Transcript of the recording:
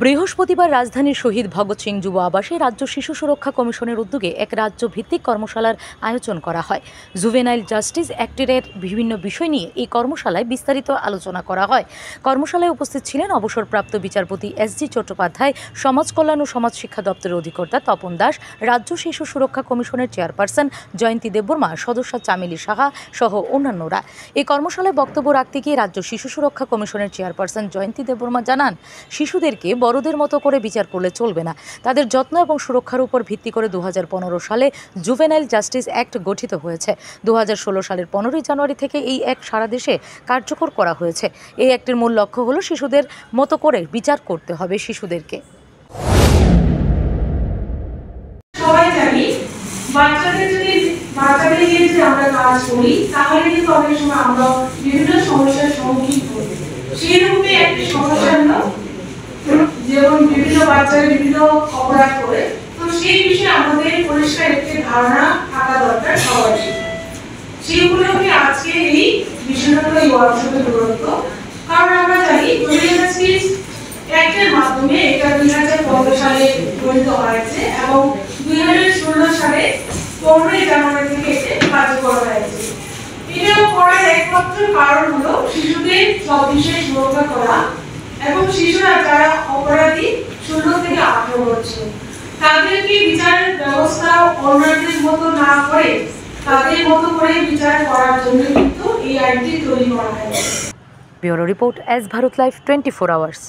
বৃহস্পতিবার রাজধানীর শহীদ ভগৎ সিং যুব আবাসে রাজ্য শিশু সুরক্ষা কমিশনের উদ্যোগে এক রাজ্য ভিত্তিক কর্মশালার আয়োজন করা হয়। জুভেনাইল জাস্টিস অ্যাক্টের বিভিন্ন বিষয় নিয়ে এই কর্মশালায় বিস্তারিত আলোচনা করা হয়। কর্মশালায় উপস্থিত ছিলেন অবসরপ্রাপ্ত বিচারপতি এস.জি. চট্টোপাধ্যায়, সমাজ কল্যাণ ও সমাজ শিক্ষা দপ্তরের অধিকর্তা তপন দাস, রাজ্য শিশু সুরক্ষা কমিশনের চেয়ারপারসন জয়ন্তী দেববর্মা, সদস্য চামেলি সাহা সহ অন্যান্যরা। এই কর্মশালায় বক্তব্য রাখতে গিয়ে রাজ্য শিশু সুরক্ষা কমিশনের চেয়ারপারসন জয়ন্তী দেববর্মা জানান, শিশুদেরকে বড়দের মতো করে বিচার করলে চলবে না। তাদের যত্ন এবং সুরক্ষার উপর ভিত্তি করে 2015 সালে জুভেনাইল জাস্টিস অ্যাক্ট গঠিত হয়েছে। 2016 সালের 15 জানুয়ারি থেকে এই অ্যাক্ট সারা দেশে কার্যকর করা হয়েছে। এই অ্যাক্টের মূল লক্ষ্য হলো শিশুদের মতো করে বিচার করতে হবে শিশুদেরকে। সবাই জানি বাচ্চাদের নিয়ে যদি আমরা কাজ করি তাহলে কিন্তু অনেক সময় আমরা বিভিন্ন সমস্যার সম্মুখীন হই। সেই রূপে একটি সমস্যা হলো যেমন বিভিন্ন বাচ্চারা বিভিন্ন অপরাধ করে, তো সেই বিষয়ে আমাদের পরিষ্কার একটি ধারণা থাকা দরকার সবার। সেইগুলোকে আজকে এই বিষয়টা এই ওয়ার্কশপে গুরুত্ব, কারণ আমরা জানি অ্যাক্টের মাধ্যমে এটা 2015 সালে গঠিত হয়েছে এবং 2016 সালে 15 জানুয়ারি থেকে এটি কার্যকর হয়েছে। এটা করার একমাত্র কারণ হলো শিশুদের সব বিষয়ে সুরক্ষা করা এবং শিশুরা যারা অপরাধী 16 থেকে 18 বছর তাদেরকে বিচারের ব্যবস্থা অন্যদের মতো না করে তাদের মতো করে বিচার করার জন্য কিন্তু এই আইনটি তৈরি করা হয়েছে। Bureau report, S Bharat live 24 hours.